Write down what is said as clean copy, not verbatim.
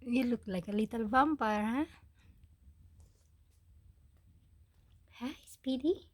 You look like a little vampire, huh? Hi, Speedy.